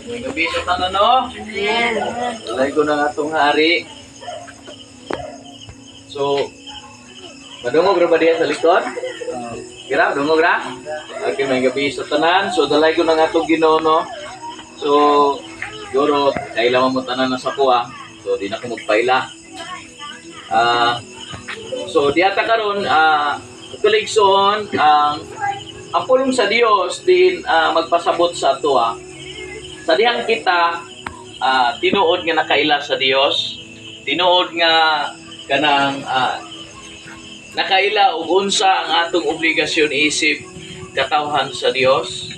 Gabi sa tanan, no? Alay ko na nga itong hari. So, madungog ra ba diya sa likod? Kira, dungog ra? Okay, may gabi sa tanan. So, dalay ko na nga itong Ginoo, no? So, siguro, kailangan mo tanan na sa kuha. So, di na ko magpaila. So, diata karon kuligson, ang pulong sa Dios din magpasabot sa ato, sa dihang kita tinuod nga nakaila sa Dios, tinuod nga kanang nakaila ug unsa ang atong obligasyon isip katawhan sa Dios.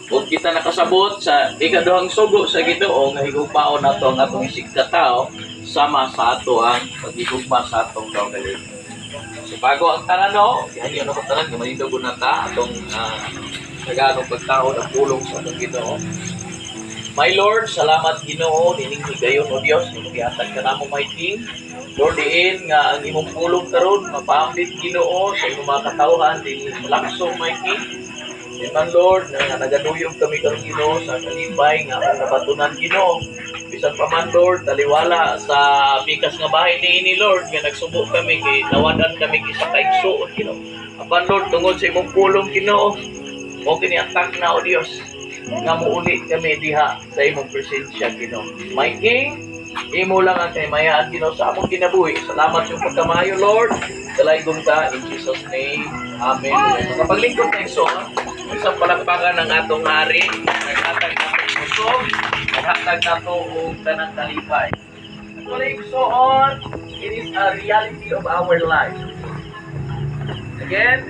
Ug kita nakasabot sa ikaduhang sugo sa Ginoo nga higugmaon nato ang atong isig katao sama sa ato ang paghigugma sa atong kaugalingon. So bago ang tanano, yan yun ako tanan, gamanido ko na ta atong naganong pagtaon ang pulong sa atong Ginoo. My Lord, salamat Ginoo, dining higayon o Dios, ihatag ka namo my King. Lord, diin nga ang imong pulong karon mapaambit Ginoo sa imong mga katawhan din laksong my King. Amen Lord, na nagaduyog kami karon Ginoo sa kalibay nga ang nabatunan Ginoo. Bisan pa man Lord, taliwala sa bikas nga bahay ni Lord nga nagsubo kami kay nawadan kami isa ka igsuon Ginoo. Apan Lord, tungod sa imong pulong Ginoo, o kini atak na o Dios nga muuli kami diha sa imong presensya Ginoo. My King, imo lang ang kaymayaan Ginoo sa among kinabuhi. Salamat sa pagkamayo Lord. Dalaygon ka in Jesus name. Amen. Makapaglingkod na igsoon, isang palakpakan ng atong hari, naghatag natong busog, naghatag nato og tanang kalipay. Ito igsoon, it is a reality of our life. Again,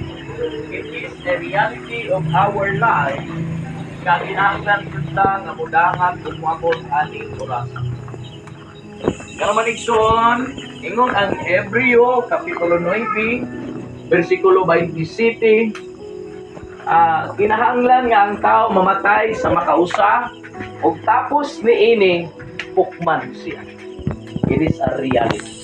it is a reality of our life nga kinahanglan kita nga mudangan ug moabot aning oras. Karon manigsoon, ingon ang Hebreo kapitulo 9, bersikulo 27, kinahanglan nga ang tao mamatay sa makausa ug tapos niini pukman siya. It is a reality.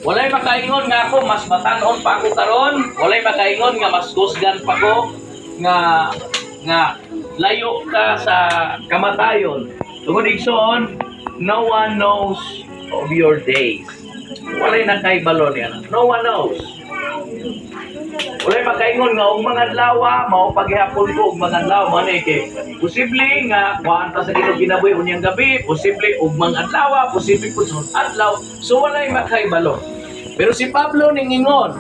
Walay makaingon nga ako mas matanon pa ako karon, walay makaingon nga mas kusgan pa ko nga layo ka sa kamatayon. Tungod igsoon, no one knows of your days. Walay na kay balon yan. No one knows. Walay makaingon nga og mga adlaw mao paghihapon ko og mga adlaw man kay posible nga kuan ta sa Ginoo ginabuhi unyang gabi, posible og mga adlaw, posible pud sa adlaw. So walay makay balon. Pero si Pablo ning ingon,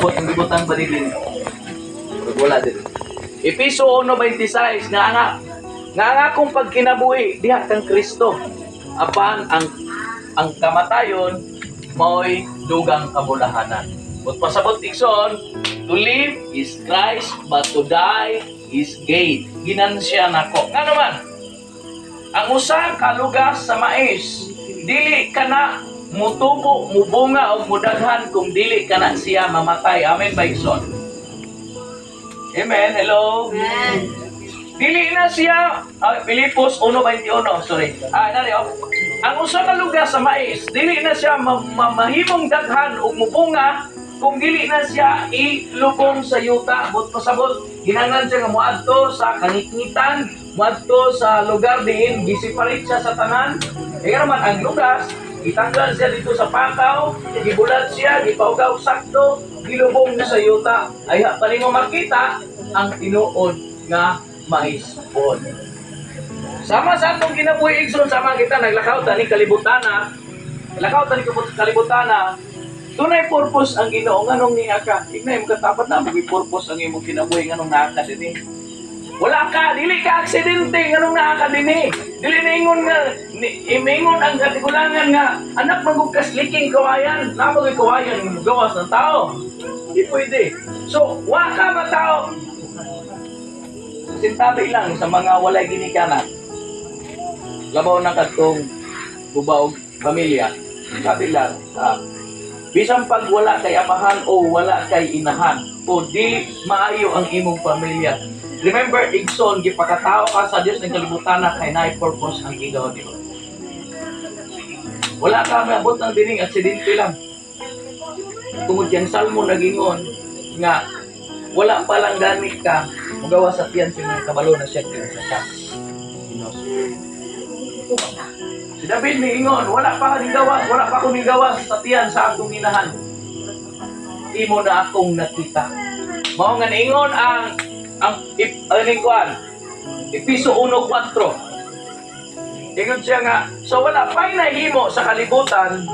ang gibutan ba din? Wala din. Episo 1:26 nga akong pagkinabuhi diha kang Kristo. Apan ang kamatayon mao'y dugang kabulahanan. But pasabot igsoon, to live is Christ, but to die is gain. Ginansya nako. Nga naman, ang usa ka lugas sa mais, dili ka na mutubo, mubunga o mudaghan kung dili ka na siya mamatay. Amen ba igsoon? Amen. Hello. Amen. Dili na siya, Pilipos 1:21, sorry. Ang usa ka lugar sa mais, dili na siya mahimong daghan o mubunga kung dili na siya ilubong sa yuta. But pasabot, hinanglan siya nga moadto sa kangitngitan, moadto sa lugar diin, gisiparit siya sa tanan. Kaya naman ang lugas, itanggal siya dito sa pakaw, gibulat siya, gipaugaw sakto, gilubong sa yuta. Ay pali mo makita ang tinuod nga mais pod. Sama sa atong kinabuhi igsoon, sama kita naglakaw tani kalibutana. Lakaw tani kalibutana. Tunay purpose ang Ginoo nganong niya ka. Ignay mo katapat na mo purpose ang imong kinabuhi nganong naa ka dinhi. Wala ka, dili ka aksidente nganong naa ka dinhi. Dili ningon nga imingon ang katigulangan nga anak magugkas liking kawayan, namoy kawayan gawas ng tao. Hindi pwede. So, wa ka matao. Sintabi lang sa mga walay ginikanan. Labaw na katong bubaog pamilya. Sabi lang, bisang pag wala kay amahan o wala kay inahan o di maayo ang imong pamilya. Remember, igsoon, gipakatao ka sa Diyos ng kalibutan na kay na-purpose ang Ginoo niyo. Wala ka maabot ng dining aksidente lang. Tungod yung salmo nagingon nga wala palang gamit ka magawa sa tiyan sa mga kabalo na siya sa Si David miingon, wala pa ko ning gawas sa tiyan sa akong inahan. Imo na akong nakita. Mao nga niingon ang Episo 1:4. Ingon siya nga, so wala pa'y nahimo sa kalibutan,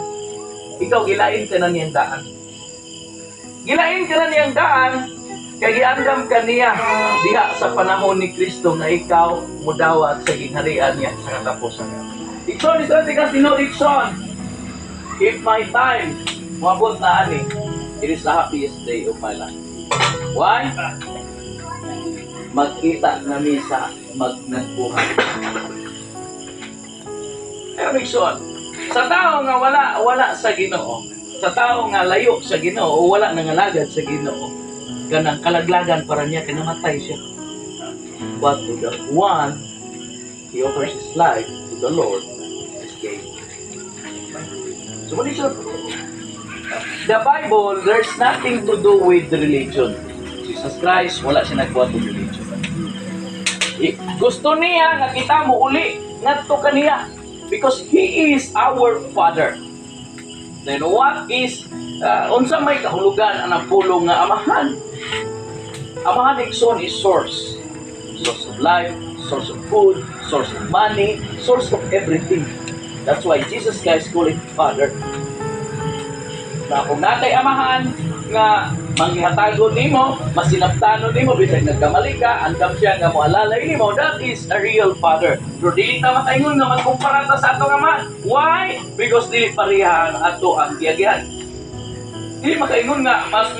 ikaw gilain ka na niyang daan. Gilain ka na niyang daan, kaya giandam ka niya diha sa panahon ni Kristo na ikaw mudawat sa ginharian niya sa katapusan niya. Ikson, Ikson, if my time mabot na ani, it is the happiest day of my life. Why? Magkita nami sa magnagbuhay. Ikson, sa tao nga wala sa Ginoo, sa tao nga layo sa Ginoo o wala nangalagad sa Ginoo, ganang kalaglagan para niya kinamatay siya. But to the one, he offers his life to the Lord, is gain. So what is your the Bible, there's nothing to do with religion. Jesus Christ, wala siya nagbuhat ng religion. Gusto niya nga kita mo uli ngadto kaniya because He is our Father. Then what is unsa may kahulugan ang pulong nga amahan? Amahan Ikson is source of life, source of food, source of money, source of everything. That's why Jesus Christ called it Father. Na kung natay amahan nga manghihatagon nimo, masinabtanon nimo bisag nagkamali ka, andam siya nga moalalay nimo, that is a real father. Pero dili ta makaingon nga magkumpara ta sa atong ama. Why? Because dili pareha ato ang giyagihan. Dili makaingon nga mas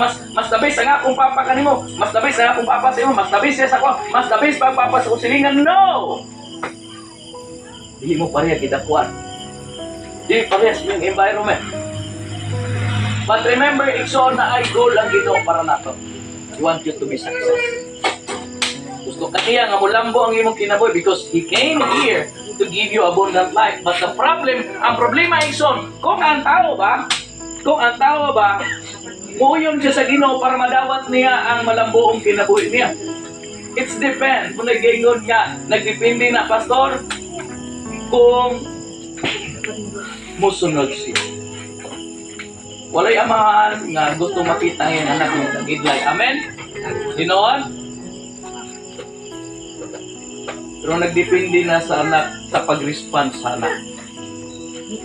tabis ang akong papa kanimo, mas tabis ang akong papa sa imo, mas tabis siya sa ko, mas tabis pa papa sa usilingan. No. Dili mo pareha kidakuan. Dili pareha sa iyong environment. But remember, Ikson, na ay goal ang Ginoo para nato. He want you to be success. Gusto kaniya nga mulambo ang imong kinabuhi because He came here to give you abundant life. But the problem, ang problema, Ikson, kung ang tao ba, muyon siya sa Ginoo para madawat niya ang malambuong kinabuhi niya. It's depend. Kung nag-ingon nga, nagdepende na, pastor, kung musunod siya. Walay amahan nga gusto makita ang anak ng kagidlay. Amen? Sinoon? Pero nagdepende na sa anak sa pag-response sa anak.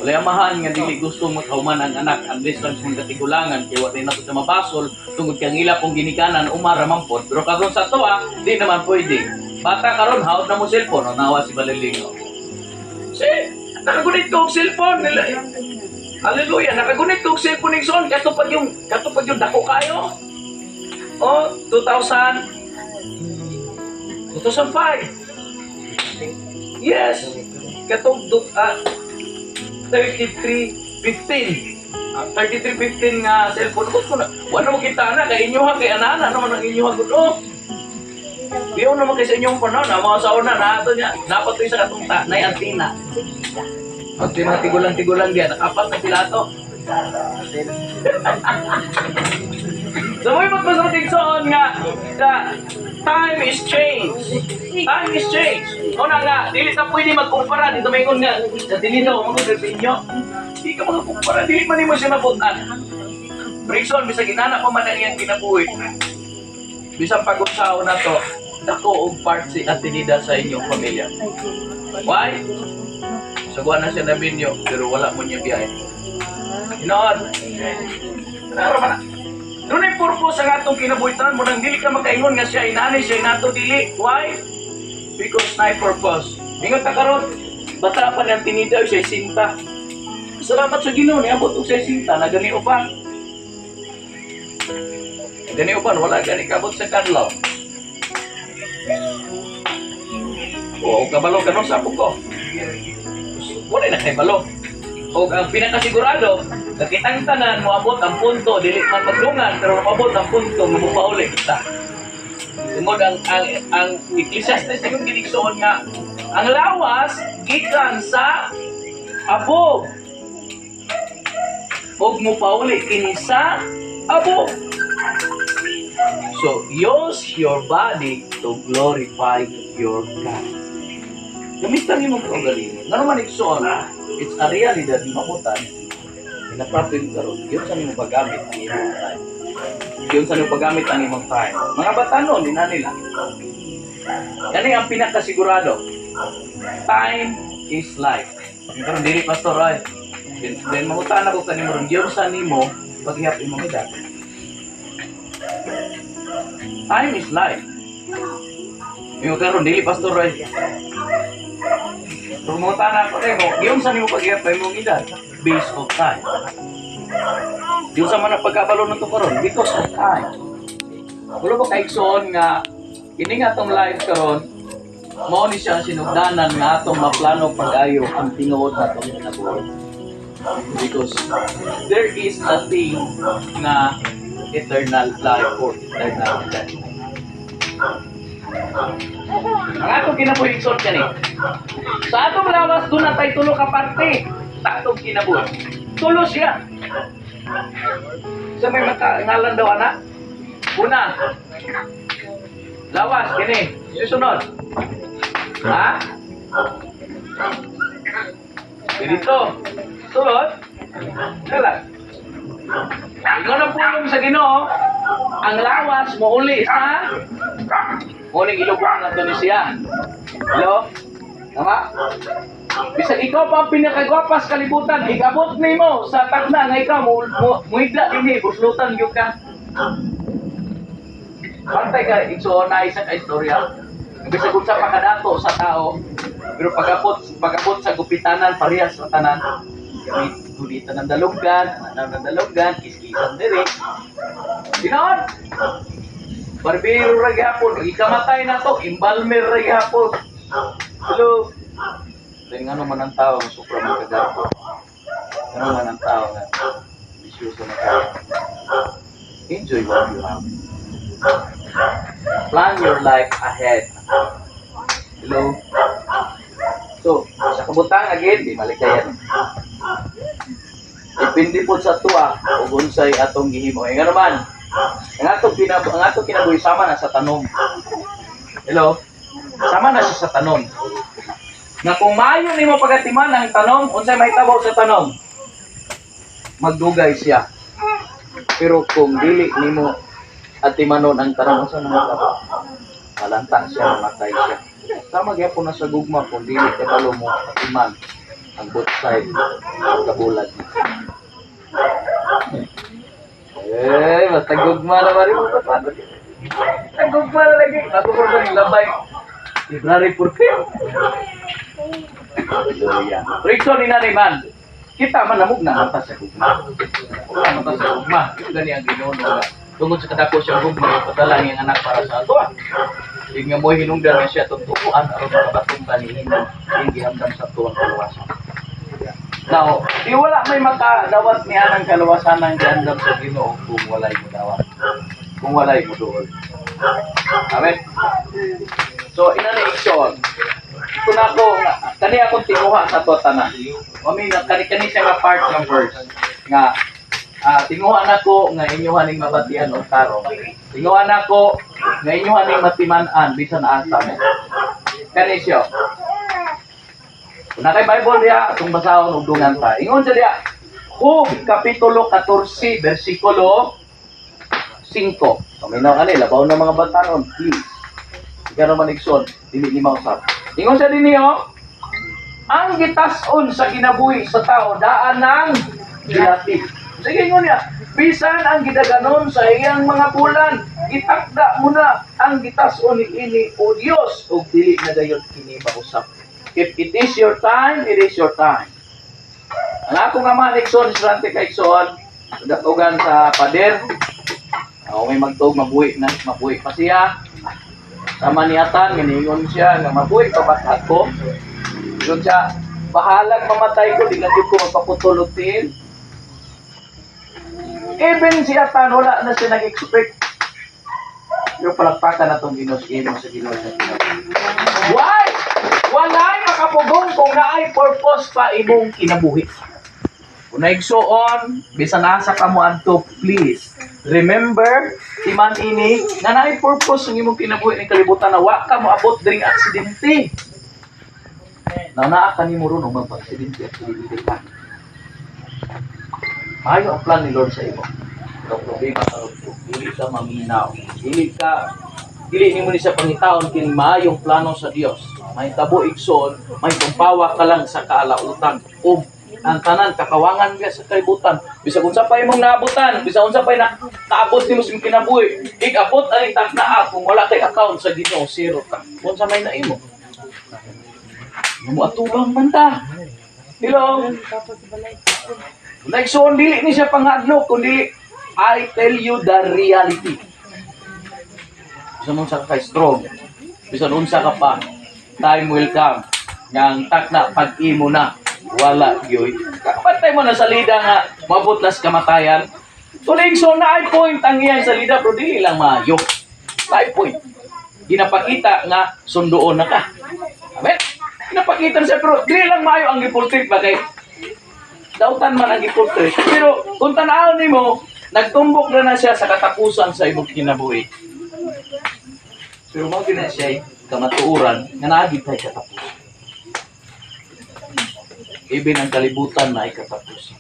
Walay amahan nga dili gusto makauman ang anak unless lang sa katigulangan kaya wala na ito sa mabasol tungod kang ila pong ginikanan umaraman po. Pero karon sa tuwa, di naman pwede. Bata karon hawak na mo cellphone o nawa si Balilingo. Nakagunit ko ang cellphone nila. Hallelujah, nakagunit ko ang cellphone ng son. Katupad yung dako kayo. O, 2005. Yes. Katong 3315. 3315 nga cellphone ko na. Wala mo kita na kay inyo kay anana naman ang inyo ko. Diyo naman kay sa inyong panahon, mga sauna na ato niya. Dapat ito sa katong na antina. At tigulang-tigulang diyan, apat na pilato. So may magpasating soon nga, time is changed. Time is changed. O na nga, dili na pwede magkumpara. Dito may nga, sa dili daw, mag-review nyo. Hindi ka magkumpara, dili man mo siya nabutan. Brixon, bisa ginana pa man ang iyang kinabuhi. Bisang pag-usaw na to, dako og part si Ate Nida sa inyong pamilya. Why? Saguan na siya na binyo, pero wala mo niya biyahe. Inoon. Ano ba na? Doon ay purpose ang atong kinabuhitan mo nang dili ka makaingon nga siya inani, siya nato dili. Why? Because na purpose. Ingat ka karon, bata pa niyang tinida siya sinta. Salamat sa Ginoo niabot og siya sinta na gani upan. Gani upan, wala gani kabot sa kanlaw. O kabalo kanon sa ko. Wala na kay balo. O ang pinakasigurado, nakitang tanan moabot ang punto dili man magdungan pero moabot ang punto mamupauli kita. Tungod ang Ecclesiastes yung gidigsoon nga ang lawas gikan sa abog. Og mupauli kini sa abog. So use your body to glorify your God. Gamitan imong kaugalingon. Nga naman igsoon, it's a realidad ni mamutan. Pinapapil karon, yun sa nimo paggamit ang imong time. Yun sa nimo paggamit ang imong time. Mga batanon, din na nila. Kani ang pinakasigurado. Time is life. Pero dili pastor ay. Then mangutan ako kanimo ron, yun sa nimo paghihap imong edad. Time is life. Yung karon dili pastor ay. Rumunta na ako mo, yung sa nimo paghihap imong edad based of time. Yung sa man pagkabalo nito karon because of time. Kulo ba kaigsoon nga ini nga tong life karon mao ni siya sinugdanan nga atong maplano pag-ayo ang tinuod natong kinabuhi. Because there is a thing na eternal life or eternal death. Ang atong kinabuhi igsoon kani. Sa atong lawas doon na tayo tulo ka parte sa atong kinabuhi. Tulo siya. Sa may ngalan daw anak. Una. Lawas kini. Susunod. Ha? Dito. Sulod. Kalan. Ingon ang pulong sa Ginoo, ang lawas mo uli sa muling ilubong na ni siya. Hello? Tama? Bisag ikaw pa ang pinakagwapas kalibutan, ikabot nimo sa tagna nga ikaw muhigla dinhi buslutan gyud ka. Pantay ka igsoon na isa ka istorya. Bisag unsa pa kadato sa tao, pero pagabot sa gupitanan parehas sa tanan. Gulitan ng daluggan, kiskisan diri. Sinoon? Barbero ra gyapon, ikamatay na to, imbalmer ra gyapon. Hello. Tingnan naman ang tao ng supra magkagapo. Ano naman ang tao na bisyoso na tayo. Enjoy what you have. Plan your life ahead. Hello. So, sa kabutang again, di malikayan. Depende po sa tuwa o unsay atong gihimo. Nga naman, ang atong kinabuhi sama na sa tanom. Hello? Sama na siya sa tanom. Na kung maayo nimo pagatiman ang tanom, unsay mahitabo sa tanom? Magdugay siya. Pero kung dili nimo atimanon ang tanom, unsay mahitabo? Malanta siya, mamatay siya. Sama gyapon na sa gugma kung dili kabalo mo atiman ang both side ng kabulag. Basta gugma na mari mo pa. Ang gugma na lagi. Ako po ba yung labay? February 14. Rikson ni Nanay Man. Kita man namug na mata sa gugma. Mata sa gugma. Gani ang Ginoo nga. Tungod sa kadako siya gugma, padala niyang anak para sa ato. Hindi nga mo hinungdan na siya tutukuan aron makabatong kanihin hindi hamdam sa tuwang kaluwasan. Now, di wala may makadawat niya ng kaluwasan ng gandam sa Ginoo kung walay mo dawat. Kung walay mo doon. Amen? So, inanaikson. Ito na ako, kani akong tinguha sa to tanan. Mami, kani siya nga part ng verse. Nga, tinguha na ko nga inyuhan ning mabatian o tarong. Tinguha na ko nga inyuhan ning matiman-an bisan asa mo. Kani siya. Kung nakay Bible diya, itong basahon ug dungan pa. Ingon siya diya, Hug, Kapitulo 14, versikulo 5. Paminaw ani, labaw na mga batanon, please. Ika naman igsoon, dili ni mausap. Ingon siya din niyo, ang gitas-on sa kinabuhi sa tao, daan ng dilati. Sige ingon niya, bisan ang gidaganon sa iyang mga bulan, itakda mo na ang gitas-on ni ini o Dios, ug dili na dayon kini mausap. If it is your time, it is your time. Ang ako nga man, Ikson, Israante ka Ikson, datugan sa pader, may magtog, mabuhi pa siya. Sama niyatan, giningon siya, nga mabuhi pa ba ako? Yun siya, bahalag mamatay ko, di na ko magpaputulutin. Even siya tan, wala na siya nag-expect. Pero palakpakan na itong Ginoo sa Ginoo sa Ginoo. Why? Walay makapugong kung naay purpose pa imong kinabuhi. Kung naigsoon, bisan asa ka mo adto, please remember iman ini nga naay purpose ang imong kinabuhi ng kalibutan na wa ka mo abot dring aksidente. na naa ka ni mo ron o magpa-aksidente at silibili ka. Maayo ang plan ni Lord sa imo. Pero problema karon ko, dili ka maminaw. Dili nimo ni sa pangitaon kini maayong plano sa Dios. May tabo igsoon, may tumpawa ka lang sa kaalautan. O ang tanan kakawangan ka sa kalibutan. Bisag unsa pa imong naabutan, bisag unsa pa nakaabot nimo sa kinabuhi. Igabot ani taknaa kung wala kay account sa Ginoo, zero ka. Unsa may naimo? Mo atubang man ta. Hello. Like so, dili ni siya pangadlo, kundi I tell you the reality. Bisan unsa ka strong, bisan unsa ka pa, time will come. Yang takna pag-imo na, wala gyoy. Kapatay mo na sa lida nga, mabutlas kamatayan. Tuling so na ay point ang iyan sa lida, pero dili lang maayo. Ay point. Ginapakita nga sundoon na ka. Amen? Ginapakita siya, pero dili lang maayo ang gipultrit ba kay dautan man ang giportrait. Pero kung tanawon nimo, nagtumbok na siya sa katapusan sa imong kinabuhi. Pero mao gina siya kamatuoran nga naagi tay katapusan. Even ang kalibutan na ay katapusan.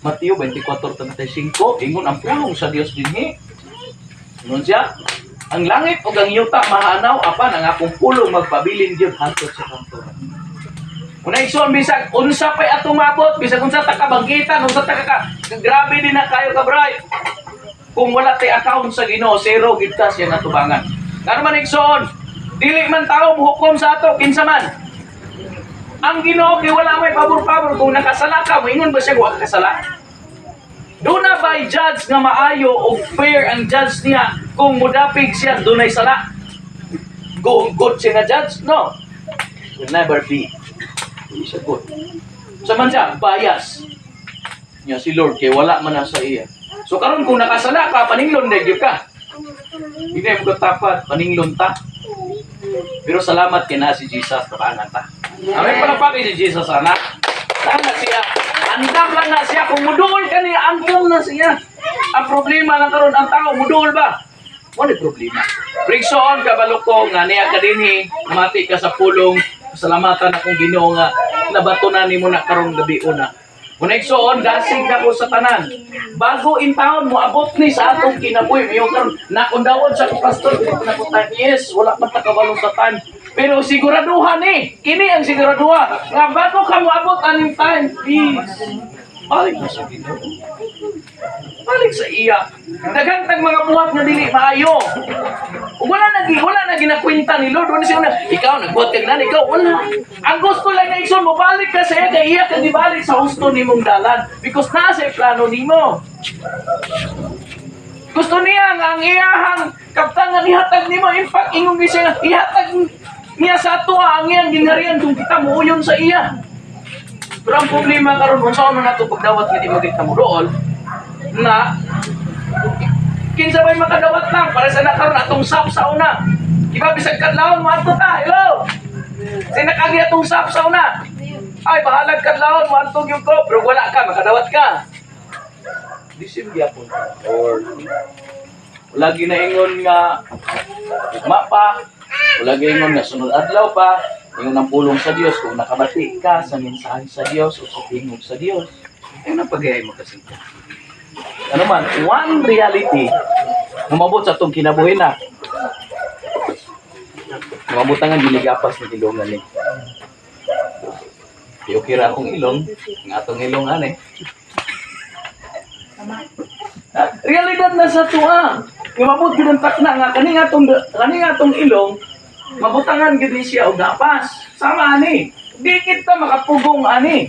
Mateo 24:35 ingon ang pulong sa Dios dinhi. Ingon siya, ang langit ug ang yuta mahanaw apan ang akong pulong magpabilin gyud hangtod sa kanturan. Una igsoon bisag unsa pay atong mabot, bisag unsa ta kabangkitan, unsa ta ka grabe din na kayo ka bright. Kung wala tay account sa Ginoo, zero gid ta siya natubangan. Ngano man igsoon, dili man tao muhukom sa ato kinsa man. Ang Ginoo kay wala may pabor-pabor kung nakasala ka, moingon ba siya wa kasala? Do na by judge nga maayo o fair ang judge niya kung mudapig siya dunay sala. Good siya nga judge? No. Will never be. Hindi siya good. Saman siya, bias. Niya si Lord, kaya wala man na sa iya. So karon kung nakasala ka, paninglon nagyo ka. Hindi mo tapat, paninglon ta. Pero salamat kina si Jesus, tabangan ta. Amen pala pa kay si Jesus, anak. Tama siya. Andam lang na siya. Kung muduol ka niya, andam na siya. Ang problema lang karon ang tao, muduol ba? Wala problema. Brigsoon, kabalo ko, nga niya ka din mati ka sa pulong. Salamatan akong Ginoo nga nabatunan nimo na karong gabi una. Kung igsoon dasig ako sa tanan. Bago in taon mo abot ni sa atong kinabuhi mayo karon nakundawon sa pastor pinakutan. Yes, wala man ta kabalo sa time. Pero siguraduhan ni, kini ang siguraduha nga bago ka moabot aning time, please. Balik na sa Ginoo. Balik sa iya. Daghang tag mga buhat nga dili maayo. Wala na ginakwenta ni Lord. Wala siya na, ikaw nagbuhat kag nan, ikaw wala. Ang gusto lang na igsoon mo, balik ka sa iya, kaya iya ka di balik sa husto nimong dalan. Because nasa plano nimo. Gusto niya nga ang iyahang kaptangan ihatag nimo. In fact, ingong siya nga, ihatag niya sa ato ang iyang ginarian kung kita muuyon sa iya. Pero ang problema karon kung saan man nato pagdawat nga di mo kita mudool, na kinsa bay makadawat lang para sa nakaroon atong sap sa una. Iba bisag kadlawon mo adto ta. Hello. Sinakagi atong sap sa una. Ay bahalag kadlawon mo adto gyud ko pero wala ka makadawat ka. Disim gyapon or wala ginaingon nga mapa, wala ginaingon nga sunod adlaw pa. Ingon ang pulong sa Dios kung nakabati ka sa mensahe sa Dios o sa tingog sa Dios. Ano pagayay mo kasi ka? Ano man, one reality, umabot sa itong kinabuhi na. Umabot na nga diligapas na ilongan eh. Iyokira akong ilong, ang atong ilongan eh. Realidad na sa tuwa. Umabot yun ang takna nga, kaning atong ilong, mabutangan gid siya og gapas. Sama ani. Di kita makapugong ani.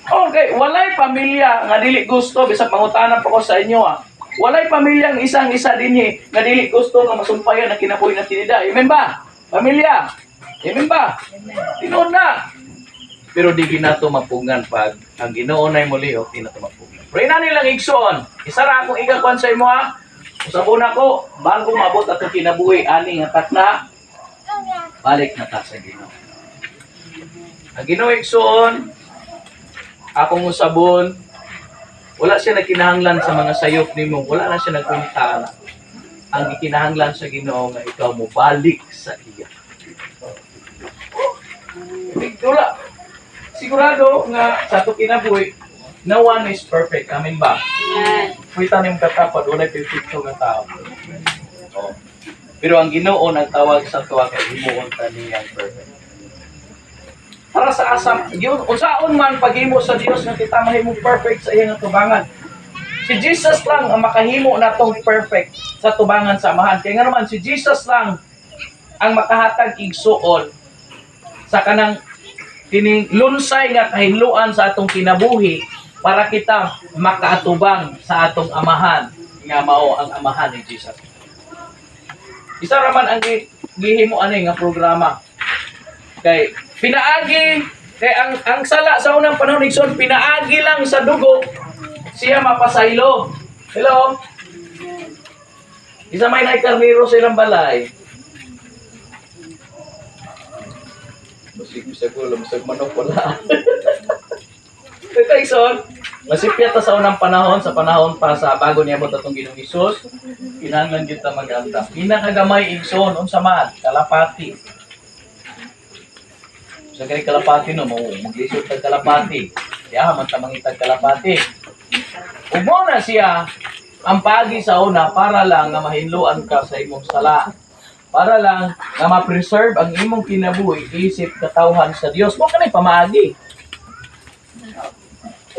Okay, walay pamilya nga dili gusto bisag mangutanan pa ko sa inyo ah. Walay pamilya ang isang-isa dinhi nga dili gusto nga masumpayan ang kinabuhi na tinida. Amen ba? Pamilya. Amen ba? Tinuod na. Pero di ginato mapugan pag ang Ginoo nay muli o di nato mapugan. Pero ina nilang igsoon. Isa ra akong igakwan sa imo ha. Usabon ako bago maabot ato kinabuhi ani nga takna. Balik na ta sa Ginoo. Ang Ginoo igsoon, akong usabon, wala siya nagkinahanglan sa mga sayop nimo, wala na siya nagkunta. Ang ikinahanglan sa Ginoo nga ikaw mo balik sa iya. Wala. Sigurado nga sa ito kinabuhi, no one is perfect. Amin ba? Yan. Kuita niyong katapad, wala perfecto nga tao. Oh. Pero ang Ginoo nagtawag sa tuwa kay himuon ta niyang perfect. Para sa asam, yun, unsaon man paghimo sa Dios nga kita mahimong perfect sa iyang tubangan. Si Jesus lang ang makahimo natong perfect sa tubangan sa amahan. Kaya nga naman, si Jesus lang ang makahatag igsuon sa kanang kining lunsay nga kahinluan sa atong kinabuhi para kita makaatubang sa atong amahan nga mao ang amahan ni Jesus. Isa raman ang gihimo ani nga programa kay pinaagi kay ang sala sa unang panahon igsoon pinaagi lang sa dugo siya mapasaylo. Hello. Isa may naikarniro sa ilang balay. Masig ko lang sa manok wala. Ito ison, masipyat ta sa unang panahon, sa panahon pa sa bago niya mo tatong Ginoong Hesus, kinahanglan kita mag-anta. Pinakagamay igsoon unsa man kalapati. Sa kay kalapati no mo maglisod tag kalapati. Siya man ta mangitag kalapati. Ug mo na siya ang pagi sa una para lang nga mahinluan ka sa imong sala. Para lang nga ma-preserve ang imong kinabuhi, isip, katawhan sa Dios. Mo kanay pamaagi.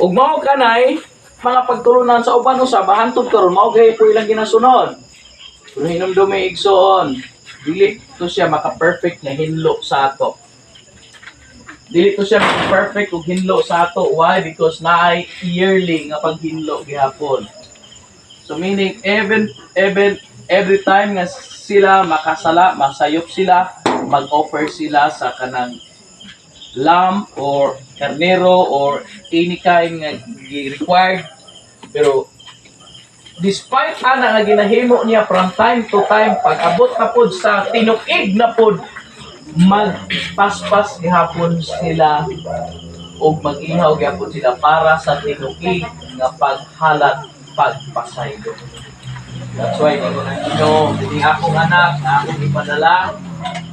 Ug mao kanay mga pagtulunan sa uban usa bahantod karon mao gay po ilang ginasunod. Kung hinumdumi igsoon, dili to siya maka-perfect nga hinlo sa ato. Dili to siya maka-perfect ug hinlo sa ato. Why? Because naay yearly nga paghinlo gihapon. So meaning every time nga sila makasala, masayop sila, mag-offer sila sa kanang lamb or karnero or any kind nga required. Pero despite ana nga ginahimo niya from time to time, pag-abot na pod sa tinukig na pod, magpaspas gihapon sila o mag-ihaw gihapon sila para sa tinukig nga paghalat, pagpasaylo. That's why, hindi akong anak, na akong ipadala.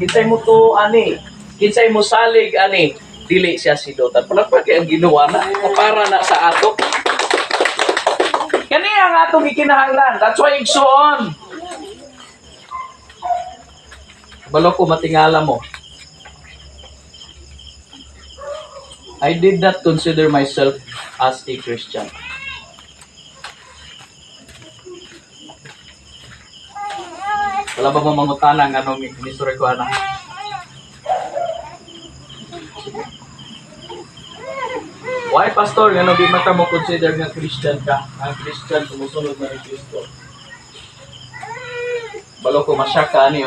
Kinsay mo to, ani. Kinsay mo salig, ani. Dili siya si Dotan. Palagpag ang ginawa na, para na sa ato. Kani ang atong ikinahanglan. That's why, igsuon. Balo ko matingala mo. I did not consider myself as a Christian. Wala ba mo mangutana ng anong ministry ko anak? Why pastor? Ano di mata mo consider nga Christian ka? Ang Christian sumusunod na ni Kristo. Balo ko masyaka ani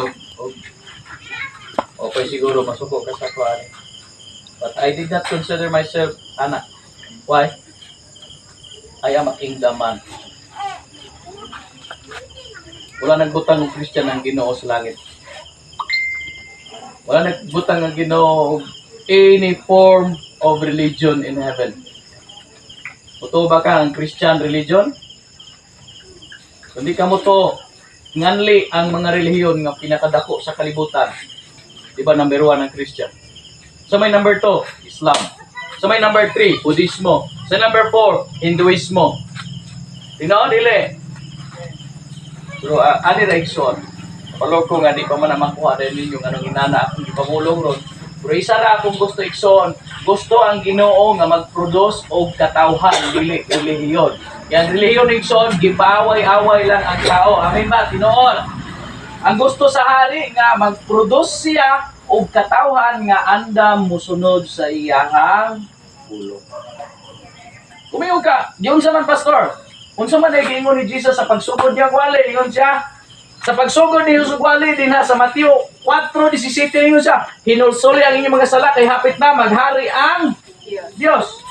okay siguro masuko ka sa ko ani. But I did not consider myself anak. Why? I am a kingdom man. Wala nagbutang ng Christian ng Ginoo sa langit. Wala nagbutang ng Ginoo any form of religion in heaven. Totoo ba ka ang Christian religion? Hindi ka mo to nganli ang mga relihiyon nga pinakadako sa kalibutan. Diba number 1 ang Christian? So may number 2, Islam. So may number 3, Buddhismo. So number 4, Hinduismo. Tinoon, dili. Pero ani ra igsoon. Palo ko nga di pa man makuha dahil ninyo anong inana akong ipamulong ron. Pero isa ra akong gusto igsoon. Gusto ang Ginoo nga mag-produce og katawhan dili relihiyon. Yang relihiyon igsoon gipaaway-away lang ang tao. Amen ba? Tinuod. Ang gusto sa hari nga mag-produce siya og katawhan nga andam musunod sa iyahang pulong. Kumiyo ka, diyon sa man pastor. Unsa man ay giingon ni Jesus sa pagsugod niya wali, ingon siya. Sa pagsugod ni Jesus wali din sa Mateo 4:17 ingon siya, hinulsuli ang inyong mga sala kay hapit na maghari ang Dios.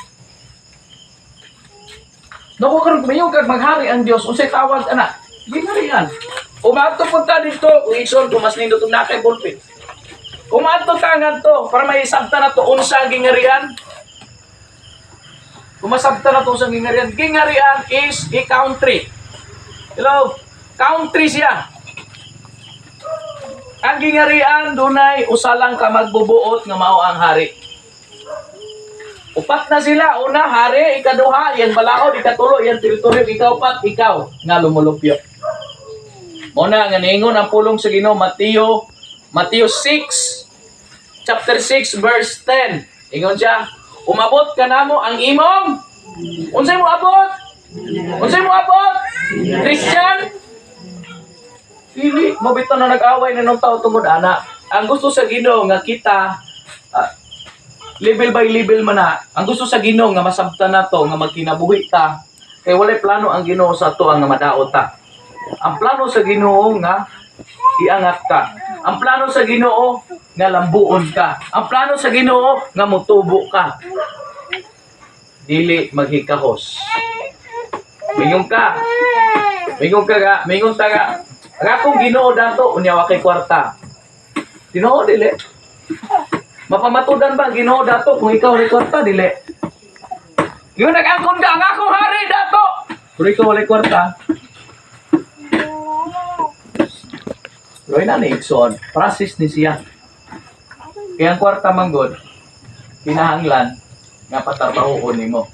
Nako karon kumayo kag maghari ang Dios, unsay tawag ana? Gingharian. Umadto punta dito, kung ison ko mas nindot og nakay pulpit. Umadto ka ngadto para may sabta na to unsa ang gingharian. Kumasabta na to sa gingharian. Gingharian is a country. Hello? Country siya. ang gingarian dunay usa lang ka magbubuot nga mao ang hari. Upat na sila, una hari, ikaduha, yan balaod, ikatulo, yan teritoryo, ikaw pat, ikaw nga lumulupyo. Muna nga ningon ang pulong sa Ginoo Mateo 6 chapter 6 verse 10. Ingon siya, umabot ka namo ang imong unsay mo abot? Unsay mo abot? Christian? Dili mo bitaw na nag-away na nung tao tungod ana. Ang gusto sa Ginoo nga kita level by level man na. Ang gusto sa Ginoo nga masabtan nato nga magkinabuhi ta. Kay walay plano ang Ginoo sa ato nga madaot ta. Ang plano sa Ginoo nga iangat ka. Ang plano sa Ginoo nga lambuon ka. Ang plano sa Ginoo nga motubo ka. Dili maghikahos. Mingon ka. Mingon ta ga. Ang akong Ginoo dato unya wa kay kwarta. Ginoo dili. Mapamatudan ba ang Ginoo dato kung ikaw ay kwarta dili? Yung nag-angkon ka ang akong hari dato. Kung ikaw ay kwarta. Roy na Nixon, process ni siya. Kaya ang kwarta manggod, pinahanglan nga patarbahoon nimo.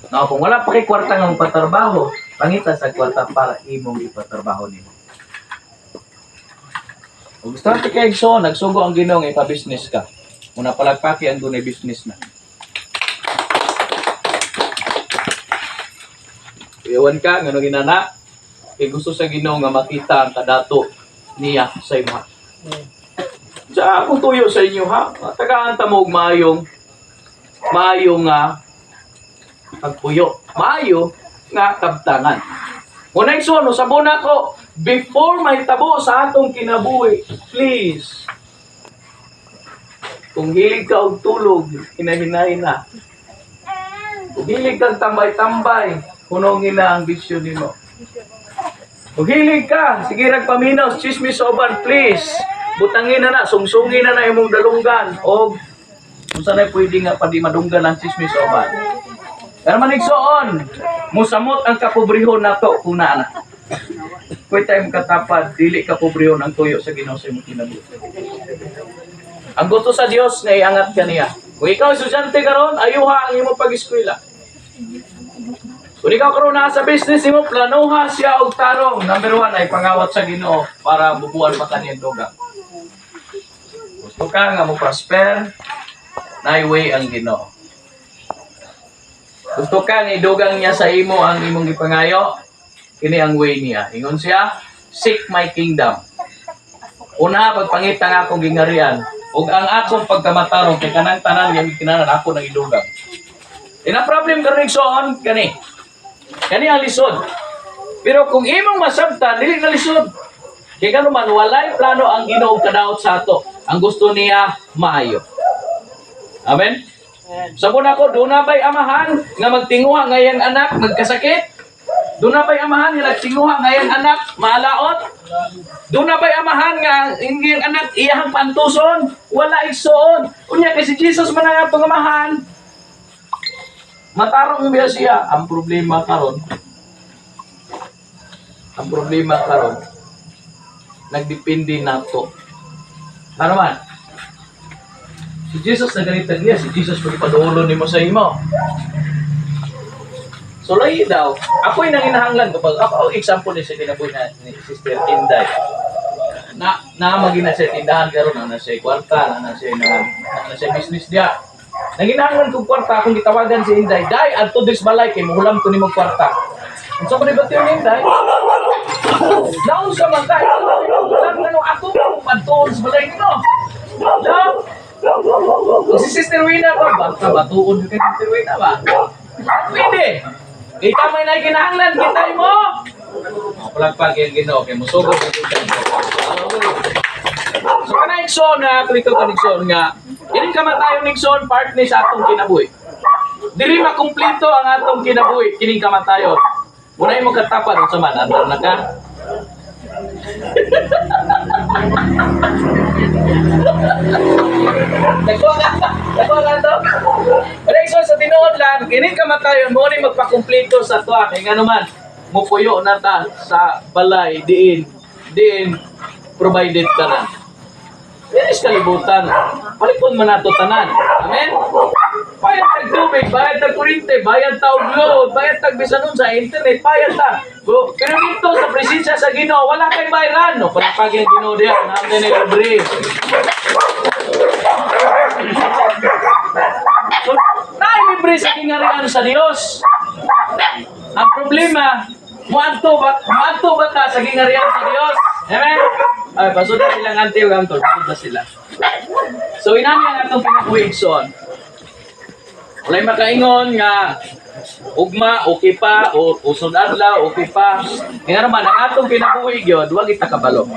Now, kung wala pa kay kwarta nga patarbaho, pangita sa kwarta para imong ipatarbaho nimo. Kung gusto natin kay Exxon, nagsugo ang Ginoo nga ipa-business ka. Muna palagpaki ang dunay business na. Iwan ka, nga nung inana, kay gusto sa Ginoo nga makita ang kadato niya sa imo. Diya akong tuyo sa inyo ha. Tagaan ta mo og maayong pagpuyo. Maayo nga kabtangan. Muna Exxon, sabon ako, before mahitabo sa atong kinabuhi, please, kung hilig ka og tulog, hinahinahin na. Kung hilig kang tambay-tambay, hunongin na ang bisyo nimo. Kung hilig ka, sige ragpaminaw, chismis oban, please. Butangin na, sungsungin na imong dalunggan. O, kung saan ay pwede nga pa di madunggan ang chismis oban. Pero manigsoon, musamot ang kapobrihon na to, kung na. Kung tayo katapad, dili kapobrihon ang tuyo sa Ginoo sa imong kinabuhi. Ang gusto sa Dios nga iangat ka niya. Kung ikaw estudyante karon, ayuha ang imong pag-eskwela. Kung ikaw karon na sa business mo, planuha siya og tarong. Number 1 ay pangawat sa Ginoo para bubuan pa kaniyang dugang. Gusto ka nga mo prosper, na-way ang Ginoo. Gusto ka nga idugang niya sa imo ang imong gipangayo, kini ang way niya. Ingon siya, seek my kingdom. Una, pagpangita nga akong gingarian, ug ang akong pagkamatarong kay kanang tanan nga kinanan ako nang idugang. Ina problem karon igsoon kani ang lisod. Pero kung imong masabtan dili na lisod. Kay kanuman walay plano ang Ginoo kadaot sa ato. Ang gusto niya maayo. Amen. Sabon ako do na bay amahan nga magtinguha ngayang anak magkasakit? Do na bay amahan nga nagtinguha ngayang anak maalaot? Do na bay amahan nga ingiyang anak iyahang pantuson? Wala igsoon. Unya kay si Jesus man ang atong amahan. Matarong biya siya. Ang problema karon, nagdepende nato. Ano man? Si Jesus na ganito niya. Si Jesus kung ipadulo ni mo sa imo. So, lahi daw. Ako'y nanginahanglan kapag ako, example ni sa kinabuhi na ni Sister Inday. Na magina siya tindahan karon na siya kwarta, na siya business dia. Nanginahanglan kong kwarta, akong gitawagan si Inday, Day, adto dis balay, kay mahulam ko ni mong kwarta. Ang so ko ni Batyo ni Inday, naon sa man, Day, ako adto dis balay nino. No? Si Sister Wina ba? Basta batuon kay Sister Wina ba? Pwede. Ikaw may nakinahanglan, kitay mo. Palagpag yung Ginoo, kay musugod ang so kana Nixon na tuwito ka Nixon nga ining kamatayon Nixon part ni sa atong kinabuhi. Dili makumpleto ang atong kinabuhi kining kamatayon. Muna imong katapad sa man andar na ka. Nagkuha ka to. Nixon sa tinuod lang kining kamatayon mo ni magpakumpleto sa tuwa kay ngano man mupuyo na ta sa balay diin provided tanan. Inis kalibutan. Palikon man nato tanan. Amen? Bayad tag tubig, bayad tag kurinte, bayad tag load, bayad tag bisanon sa internet, bayad ta. Pero dito sa presensya sa Ginoo, wala kay bayaran. No, palapag yung Ginoo diyan, namin ni libre. So, libre sa kingarian sa Dios. Ang problema, muadto ba ta sa kingarian sa Dios? Amen? Ay, pasod na silang anti o gantol. Pasod na sila. So, inami ang atong pinakuigson. Walay makaingon nga ugma, okay pa, o usod adlaw, okay pa. Nga naman, ang atong pinakuig yun, huwag itakabalo.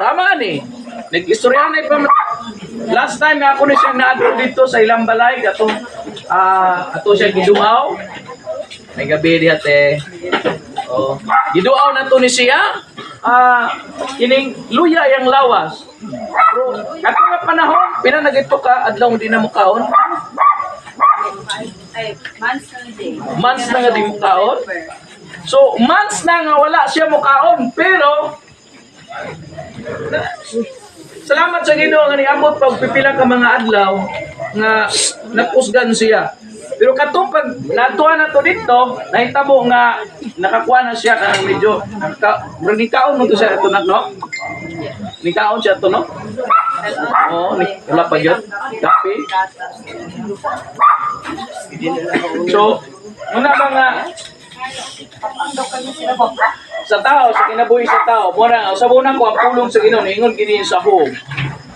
Tama ni. Nag-istorya na ipa. Last time ako na siyang naadto dito sa ilang balay. Ato siya giduaw. May gabi dihat eh. Oh, giduaw na to ni siya. Kining luya yang lawas. Pero kato nga panahon, pinanagito ka adlaw di na mo kaon. Months na nga di mo kaon. So months na nga wala siya mo kaon, pero salamat sa Ginoo nga niabot pag pipila ka mga adlaw nga napusgan siya. Pero katong pag natuwa na to dito, nahitabo nga nakakuha na siya kanang medyo nagkaon mo to siya ito no? Nikaon siya to no? Oo, wala pa yun. Kape. So, muna ba nga sa tao, sa kinabuhi sa tao, muna, sa muna ko ang pulong sa Ginoo, ingon gini sa home.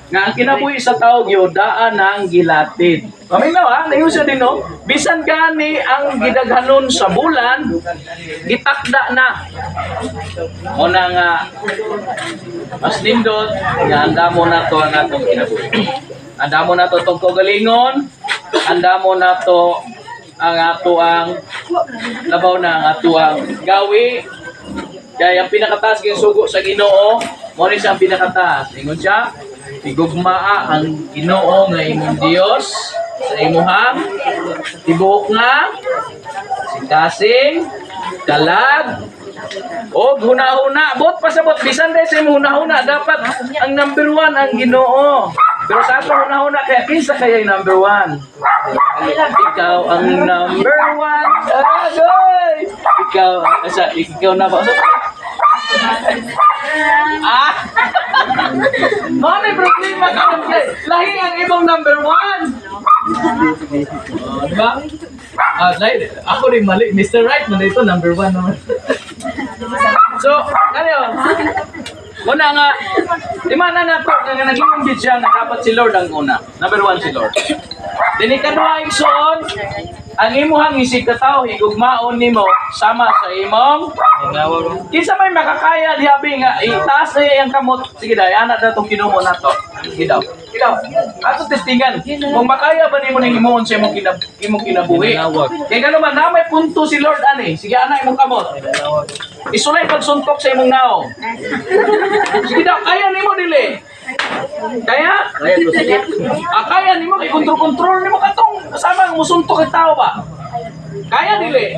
Nga ang kinabuhi sa tao gyud daan ng gilatid. Paminaw ha, nayon siya din no. Bisan gani ang gidaghanon sa bulan, gitakda na. Muna nga mas nindot nga andamo na to ang atong kinabuhi. Andamo na to tong kagalingon, andamo na to ang ato ang labaw na ang ato ang gawi. Kaya ang pinakataas kay sugo sa Ginoo, mo ni siya ang pinakataas. Ingon siya, igugmaa ang Ginoo nga imong Dios sa imuhang tibuok nga sikasing kalag o hunahuna. Bot pasabot bisan dai sa imong hunahuna dapat ang number 1 ang Ginoo. Pero sa ato hunahuna kaya kinsa kaya yung number 1? Ikaw ang number 1. Agoy! Ikaw na ba? Mami, problema ka lang kayo. Lahi ang ibang number 1. Diba? Ako rin mali. Mr. Right man ito, number 1 naman. So, ano muna nga, imana na to, nga nag-imbit siya na dapat si Lord ang una. Number 1 si Lord. Dinikadwa igsoon, ang imuhang isig katao, higugmaon nimo sama sa imong kinsa may makakaya dihabi nga itaas na iyang kamot. Sige daw, anak na itong kinumo na to. Sige daw. Ato testingan, kung makaya ba nimo ning imuon sa imong kinabuhi. Kaya gano'n man, na may punto si Lord ani. Sige anak imong kamot. Isulay pagsuntok sa imong naong. Sige daw, kaya nimo dili. Kaya? Kaya nimo kay kontrol nimo katong kasama ang musuntok ang tao ba? Kaya dili.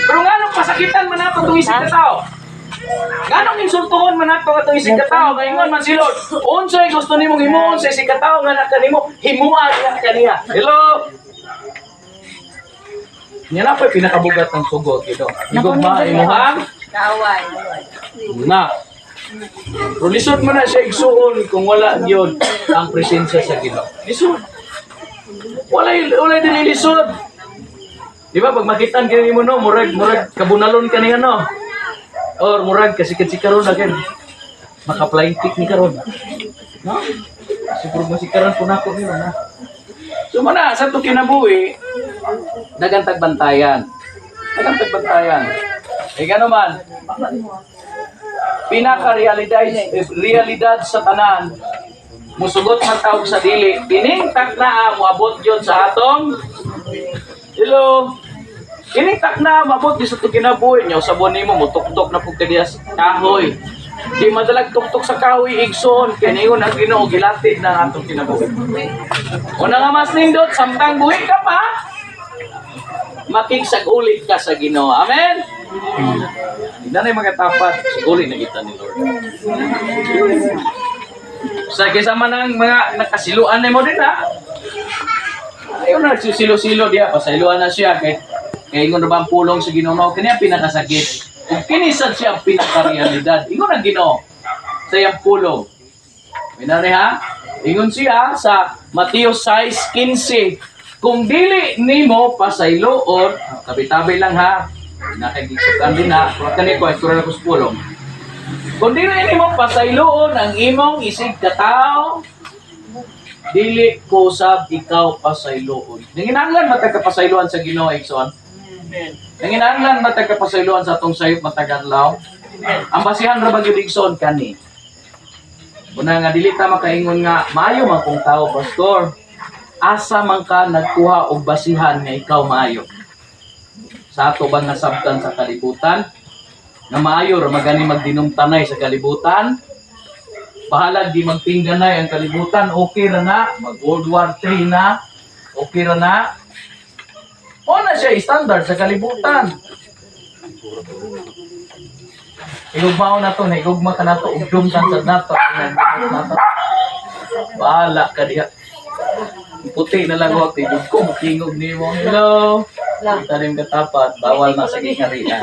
Pero nganong pasakitan man nato itong isig ka tao? Nganong insultuhon man nato itong isig ka tao? Kaingon man si Lord, unsay gusto nimong himuon sa isig ka tao nga nakanimo himuan niya kaniya. Hello? Yan na po pinakabugat ng sugot ito. Igugma imuhang kaaway. Na. Pero lisod mo na siya igsuon kung wala yun ang presensya sa Ginoo. Lisod. Wala din lisod. Di ba pag makitaan kini mo no, murag kabunalon ka niya no. Or murag kasi karon na ken. Maka-flying kick ni karon. No? Siguro masikaran po nako nila na. So mana sa to kinabuhi dagang tagbantayan. Eh gano man. Pinaka-realidad sa tanan musugot man tawag sa dili kining takna moabot yon sa atong hello kining takna moabot di sa to kinabuhi nyo sabon nimo mutuktok na pug kadias kahoy di madalag tuktok sa kahoy igsoon kay ningon ang Ginoo gilatid na atong kinabuhi. Una nga mas nindot samtang buhi ka pa makigsag ulit ka sa Ginoo. Amen. Hindi na magkatapat. Siguro na kita ni Lord. Sa kisama ng mga nakasiluan na mo din ha. Ayun na, silo-silo diya. Pasailuan na siya. Kaya ingon na ba ang pulong sa Ginoo? Kanya pinakasakit. Kung kinisad siya ang pinakarealidad. Ingon ang Ginoo sa iyang pulong. Minari ha? Ingon siya sa Mateo 6:15. Kung dili nimo pasayloon, tabi-tabi lang ha. Nakikisukan din ha. Kung kanil ko, istura na ko sa pulong. Kung dili nimo pasayloon ang imong isig katao, dili ko sab ikaw pasayloon. Nanginahanglan matag kapasayloan sa Ginoo, Ikson. Nanginahanglan matag kapasayloan sa atong sayop matag adlaw. Ang basihan ra ba gyud Ikson kani? Una nga dili ta makaingon nga maayo man kung tao, pastor. Asa man ka nagkuha og basihan nga ikaw maayo? Sa ato ba nasabtan sa kalibutan? Nga maayo ra magani magdinumtanay sa kalibutan? Bahala di magtingganay ang kalibutan, okay ra na. Mag World War III na, okay ra na. O na siya standard sa kalibutan. Igugmao na to, naigugma ka na to, ugdumsan sa nato. Bahala ka diha. Puti na lang ako, tigog ko, makingog ni mo. Hello? Talim katapat, bawal na sa kikarian.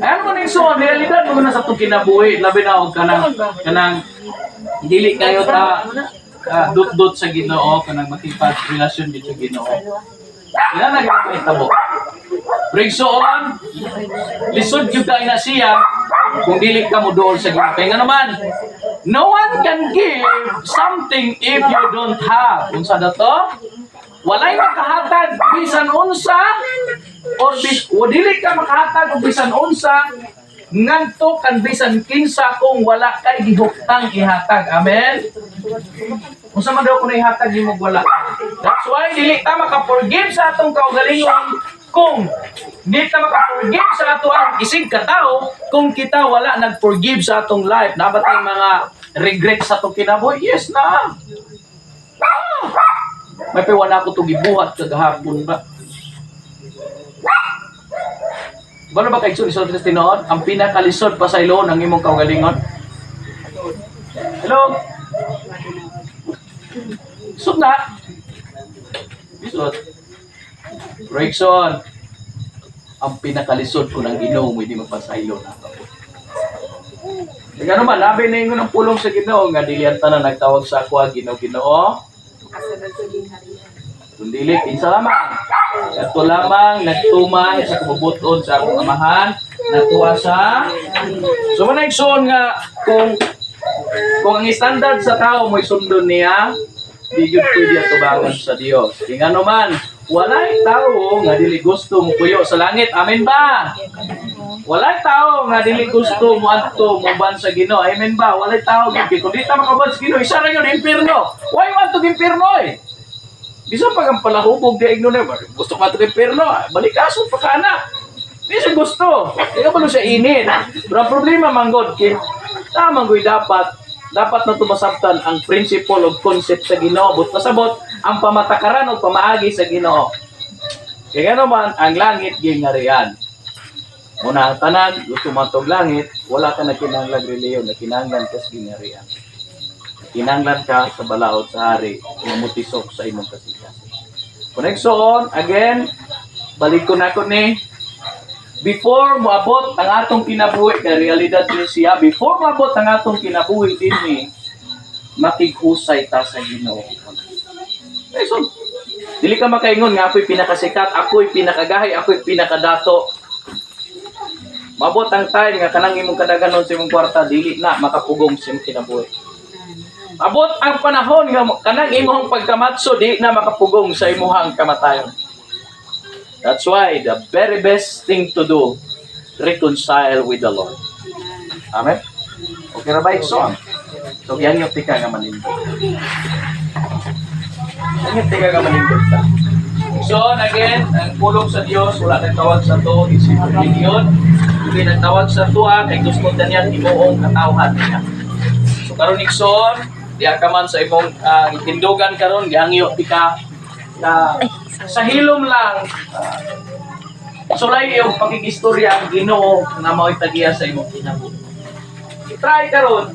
Ayan mo na yung suon, realidad mo na sa itong kinabuhi. Labi na huwag kanang dili kayo ta dut-dut sa Ginoo, kanang makipag relasyon dito sa Ginoo. Yan na gano'n may tabo. Brigsoon, lisod yung kain na siya kung dili ka mo doon sa Ginoo. Kaya nga naman, no one can give something if you don't have. Unsa na to? Walay makahatag bisan unsa o dili ka makahatag og bisan unsa nganto kan bisan kinsa kung wala kay gihuktang ihatag. Amen. Unsa man daw kun ihatag nimo wala. That's why dili ta maka-forgive sa atong kaugalingon kung di ta maka-forgive sa ato ang isig katao kung kita wala nag-forgive sa atong life. Nabatay mga regret sa atong kinabuhi. Yes na. May piwan ako itong gibuhat kagahapon ba? Bano ba kay Isod sa tinood? Ang pinakalisod pa sa ilo ng imong kaugalingon? Hello? Isod na? Isod. Rexon. Ang pinakalisod ko ng Ginoo mo hindi magpasaylo na ako. Kaya naman, labi na yung ng pulong sa Ginoo nga dilihan na nagtawag sa ako, Ginoo. Kundili, kinsa lamang. Ito lamang nagtumay sa kabubuton sa akong amahan, natuwa sa. So manayson nga kung ang standard sa tao mo'y sundon niya, di gyud pwede atubangan sa Dios. Kaya naman, walay tao nga dili gusto mo puyo sa langit. Amen ba? Walay tao nga dili gusto mo adto mo ban sa Ginoo. Amen ba? Walay tao gyud kung di ta makaban sa Ginoo, isa ra gyud impierno. Why want to impierno eh? Bisan pag ang palahubog di igno na, gusto ka to impierno, balikason pa kana. Bisan gusto. Kaya ba siya init? Pero ang problema manggod kay tamang goy dapat na tumasabtan ang principle of concept sa Ginoo. But pasabot ang pamatakaran o pamaagi sa Ginoo. Kaya naman ang langit gingarian. Muna ang tanan, gusto matog langit, wala ka na kinanglan reliyon, na kinanglan ka sa ginarian. Kinanglan ka sa balaod sa hari, mamutisok sa imong kasikas. Connection, again, balik ko na ko ni, before moabot ang atong kinabuhi, na realidad ni siya, before moabot ang atong kinabuhi din ni, makighusay ta sa Ginoo. So, dili ka makaingon nga ako'y pinakasikat, ako'y pinakagahay, ako'y pinakadato. Mabot ang time nga kanang imong kadaganon sa imong kwarta dili na makapugong sa imong kinabuhi. Abot ang panahon nga kanang imong pagkamatso di na makapugong sa imong kamatayon. That's why the very best thing to do, reconcile with the Lord. Amen. Okay ra ba ikson? So yan yung tika nga manindot. Yan yung tika nga manindot ta. So again, ang pulong sa Dios wala nang tawag sa to isip religion. Hindi nagtawag sa tuwa kay gusto na niya tibuong katawhan niya. So karon ikson, diha ka man sa imong itindugan karon gihangyo tika na sa hilom lang Sulay yung pakigistorya ang Ginoo nga mao'y tagiya sa imong kinabuhi. I-try karon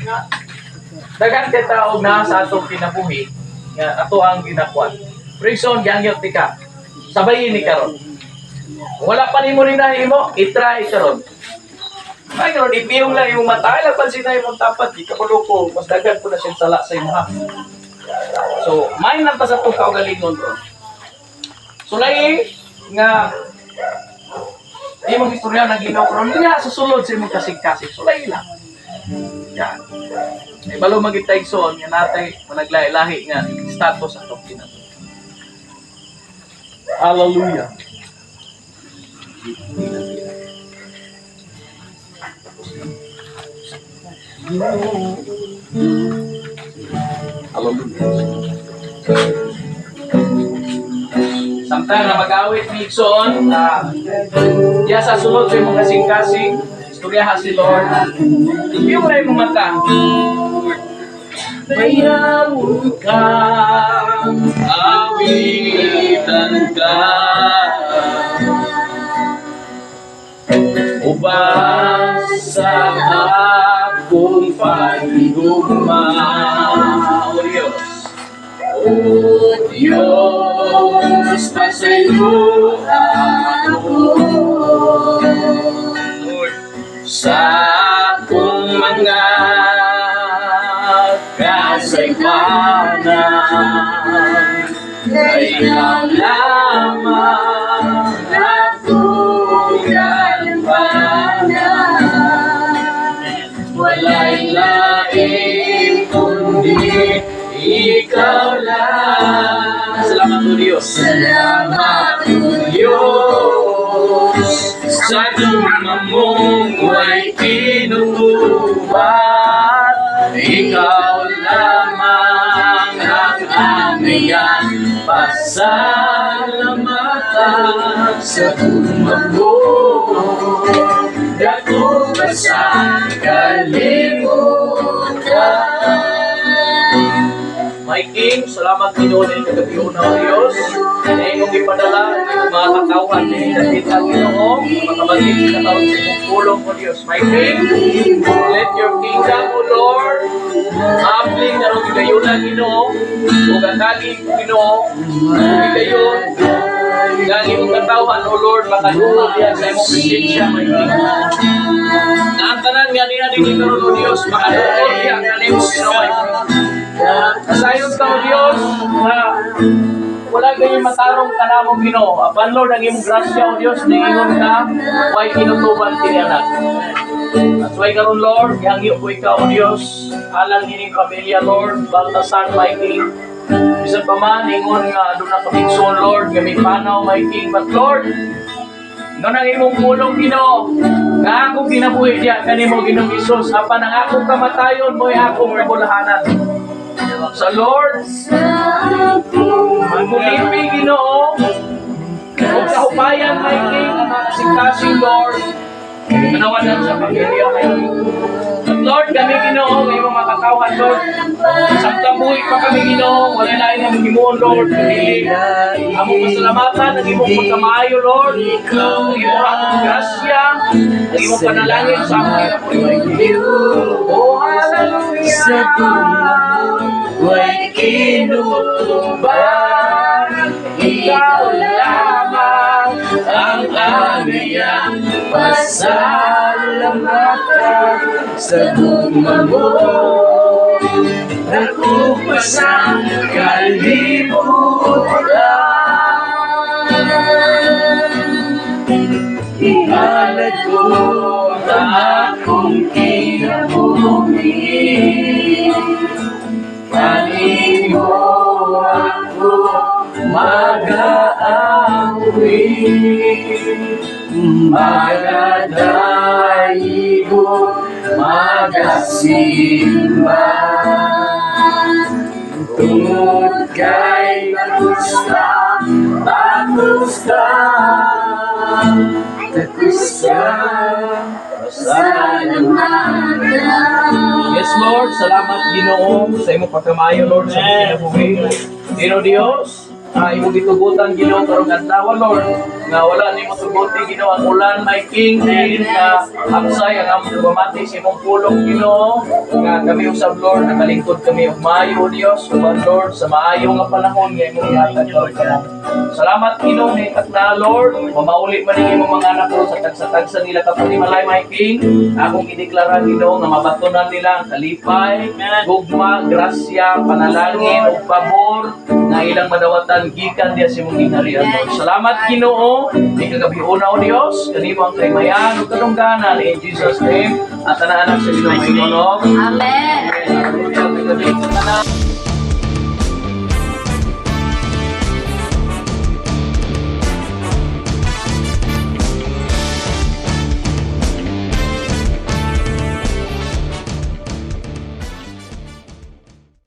nga dagan kay tao na sa atong kinabuhi nga ato ang ginakuan. Prison gangyot ti ka. Sabayin ni karon. Wala pa nimo rin nahimo, i-try karon. Ay karon ipiyong lang imong mata, ay pansin na imong tapat, di ka ko, mas dagan po na siyang sala sa imong ha. So, may nang sa itong kaugalingon ko. Sulay nga imong istorya na Ginoo karon niya sa sulod sa imong kasing-kasing. Sulay lang. Yan. Ay balo magitay son nga natay managlahi-lahi nga status atong kinabuhi. Hallelujah. Samtang na mag-awit ni Ikson, diya sa sulod sa imong kasing-kasing, istoryahan si Lord. Yung na imong mata. Mayroon ka, awitan ka, ubas sa akong pagigugma. O Diyos, o Diyos, pasayo ako sa akong mga kasaypanan. Ikaw lamang akong kalpanan. Wala'y lain kundi ikaw lang. Salamat po Diyos. Salamat po Diyos. Sa dumamong ay tinutubad. Ikaw lamang ang aming pasalamatan. Sa dumamong dako ba sa kalimutan. My King, salamat Ginoo na kagabion na Diyos. Na imong ipadala ang mga katawan na nakita Ginoo, makabalik sa katawan sa imong pulong mo Diyos. My King, let your kingdom, O Lord, maapling na rin kayo na Ginoo, o gagagin Ginoo, kayon, ang imong katawan, O Lord, makadulog yan sa imong presensya, my King. Na ang tanan nga niya din ikaw, O Diyos, makadulog yan sa imong Ginoo, my King. Kasayon ka, O Diyos, na wala kayong matarong ka na mong Ginoo. Apan Lord, ang imong grasya, O Diyos, ningingon ka, huwag kinutuban tinianak. At huwag karon Lord, ihangyo ko ikaw, O Diyos, alang ining pamilya, Lord, Baltasar, my King. Bisan pa man, ingon nga, doon na kapigsoon, Lord, kami panaw, my King. But Lord, noon ang imong pulong Ginoo, nga akong kinabuhi diya, kanimo Ginoong Isus, apan ang akong kamatayon, mo'y akong kabulahanan. Sa Lord, magmulipi Ginoo, o kahupayan, my King, ang mga kasing-kasing, Lord, manawalan sa pamilya, my King. At Lord, kami Ginoo, may mga katawan, Lord, sa kabuhi pa kami Ginoo, wala na ang himuon, Lord, kundi among pasalamatan, ang imong pagkamaayo, Lord, ang imong akong grasya, ang imong panalangin sa among kinabuhi, my King. Oh, hallelujah! Huwag kinutuban, ikaw lamang ang aming pasalamatan. Sa dumamong ako pa sa kalimutan. Ihalad ko ang akong kinabuhi. Paling mo ako mag-aawi, magadayo, magasimba. Tungod kay Bagusta, Bagusta, Bagusta, pasalamatan. Yes, Lord, salamat Ginoo sa imong pagkamayo, Lord, sa imong kinabuhi. Ginoo Dios, imong gitugutan Ginoo karong adlaw, Lord. nga wala ni mo tuguti Ginoo ang ulan may king din nga hapsay ang among pagmamati sa imong pulong Ginoo nga kami usab Lord nakalingkod kami og maayo Dios uban Lord sa maayo nga panahon nga imong ihatag Lord. Salamat Ginoo ni na Lord mamauli man ning imong mga anak ko sa tagsa-tagsa nila kapag malay may king akong ideklara Ginoo nga mabatunan nila ang kalipay gugma grasya panalangin ug pabor na ilang madawatan gikan diya sa imong gingharian Lord. Salamat Ginoo ni kagabiuna o Dios kanimo ang kaymayan ug kadungganan in Jesus name at anak sa Ginoo. Amen. Amen.